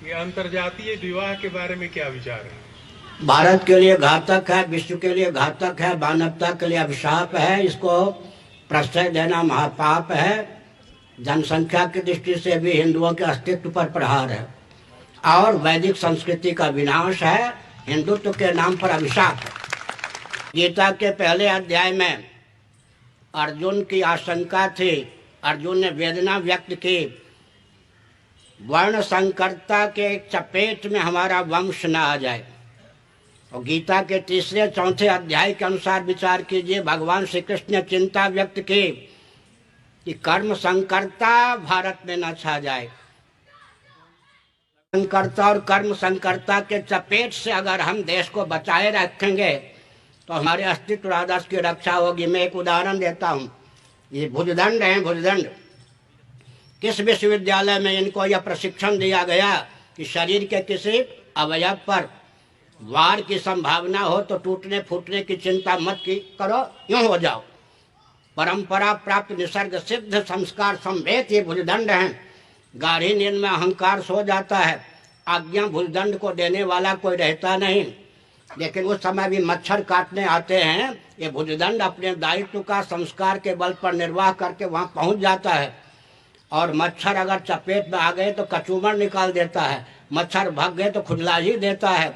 ये अंतर्जातीय विवाह के बारे में क्या विचार है? भारत के लिए घातक है, विश्व के लिए घातक है, मानवता के लिए अभिशाप है। इसको प्रश्रय देना महापाप है। जनसंख्या की दृष्टि से भी हिंदुओं के अस्तित्व पर प्रहार है और वैदिक संस्कृति का विनाश है। हिंदुत्व के नाम पर अभिशाप है। गीता के पहले अध्याय में अर्जुन की आशंका थी, अर्जुन ने वेदना व्यक्त की, वर्ण संकरता के चपेट में हमारा वंश न आ जाए। और गीता के तीसरे चौथे अध्याय के अनुसार विचार कीजिए, भगवान श्री कृष्ण ने चिंता व्यक्त की कि कर्म संकरता भारत में न छा जाए। संकरता और कर्म संकरता के चपेट से अगर हम देश को बचाए रखेंगे तो हमारे अस्तित्व और आदर्श की रक्षा होगी। मैं एक उदाहरण देता हूँ। ये भुजदंड हैं, भुजदंड। किस विश्वविद्यालय में इनको यह प्रशिक्षण दिया गया कि शरीर के किसी अवयव पर वार की संभावना हो तो टूटने फूटने की चिंता मत की करो, यूं हो जाओ। परंपरा प्राप्त निसर्ग सिद्ध संस्कार संवेद ये भुजदंड हैं। गाढ़ी नींद में अहंकार सो जाता है, आज्ञा भुजदंड को देने वाला कोई रहता नहीं, लेकिन उस समय भी मच्छर काटने आते हैं। ये भुजदंड अपने दायित्व का संस्कार के बल पर निर्वाह करके वहां पहुंच जाता है। और मच्छर अगर चपेट में आ गए तो कचूमर निकाल देता है, मच्छर भाग गए तो खुजला ही देता है।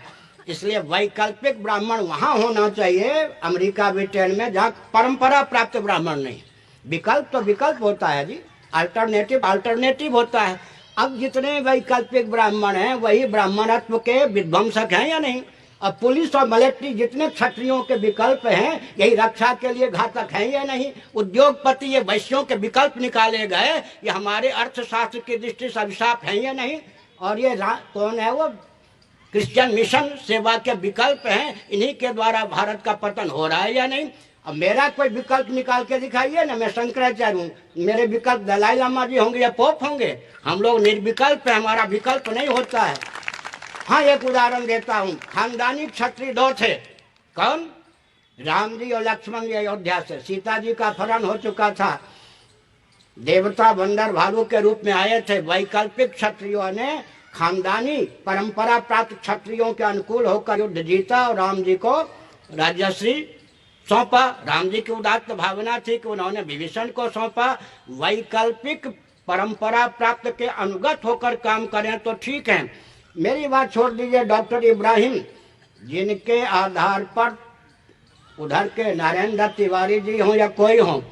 इसलिए वैकल्पिक ब्राह्मण वहां होना चाहिए, अमेरिका ब्रिटेन में, जहाँ परंपरा प्राप्त ब्राह्मण नहीं। विकल्प तो विकल्प होता है जी, अल्टरनेटिव होता है। अब जितने वैकल्पिक ब्राह्मण हैं वही ब्राह्मणत्व के विध्वंसक हैं या नहीं? अब पुलिस और मिलिट्री जितने क्षत्रियों के विकल्प हैं यही रक्षा के लिए घातक हैं या नहीं? उद्योगपति ये वैश्यों के विकल्प निकाले गए, ये हमारे अर्थशास्त्र की दृष्टि से अभिशाप हैं या नहीं? और ये कौन है वो क्रिश्चियन मिशन सेवा के विकल्प हैं, इन्हीं के द्वारा भारत का पतन हो रहा है या नहीं? अब मेरा कोई विकल्प निकाल के दिखाइए ना। मैं शंकराचार्य हूँ, मेरे विकल्प दलाई लामा जी होंगे या पोप होंगे? हम लोग निर्विकल्प है, हमारा विकल्प नहीं होता है। हाँ, एक उदाहरण देता हूँ। खानदानी क्षत्रिय दो थे। कौन? राम जी और लक्ष्मण जी अयोध्या से। सीता जी का अपहरण हो चुका था, देवता बंदर भालू के रूप में आए थे। वैकल्पिक क्षत्रियों ने खानदानी परंपरा प्राप्त क्षत्रियों के अनुकूल होकर युद्ध जीता और राम जी को राज्यश्री सौंपा। राम जी की उदात्त भावना थी कि उन्होंने विभीषण को सौंपा। वैकल्पिक परंपरा प्राप्त के अनुगत होकर काम करें तो ठीक है। मेरी बात छोड़ दीजिए, डॉक्टर इब्राहिम जिनके आधार पर उधर के नारायण दत्त तिवारी जी हों या कोई हो,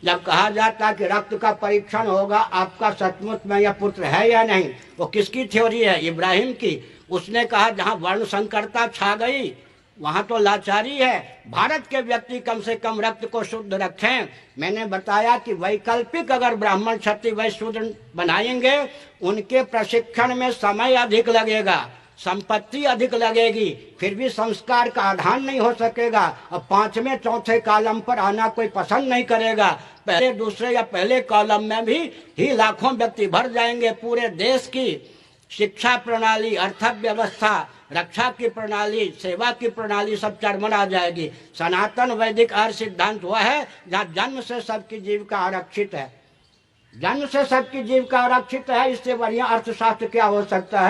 जब कहा जाता कि रक्त का परीक्षण होगा आपका सचमुच में यह पुत्र है या नहीं, वो किसकी थ्योरी है? इब्राहिम की। उसने कहा जहां वर्ण संकरता छा गई वहां तो लाचारी है, भारत के व्यक्ति कम से कम रक्त को शुद्ध रखें। मैंने बताया कि वैकल्पिक अगर ब्राह्मण क्षत्रिय वैश्य शूद्र बनाएंगे उनके प्रशिक्षण में समय अधिक लगेगा, संपत्ति अधिक लगेगी, फिर भी संस्कार का आधान नहीं हो सकेगा। अब पांचवें चौथे कॉलम पर आना कोई पसंद नहीं करेगा। पहले दूसरे या पहले कॉलम में भी ही लाखों व्यक्ति भर जाएंगे। पूरे देश की शिक्षा प्रणाली, अर्थव्यवस्था, रक्षा की प्रणाली, सेवा की प्रणाली सब चरमरा जाएगी। सनातन वैदिक आर्य सिद्धांत हुआ है जहाँ जन्म से सबकी जीविका आरक्षित है। जन्म से सबकी जीविका आरक्षित है, इससे बढ़िया अर्थशास्त्र क्या हो सकता है?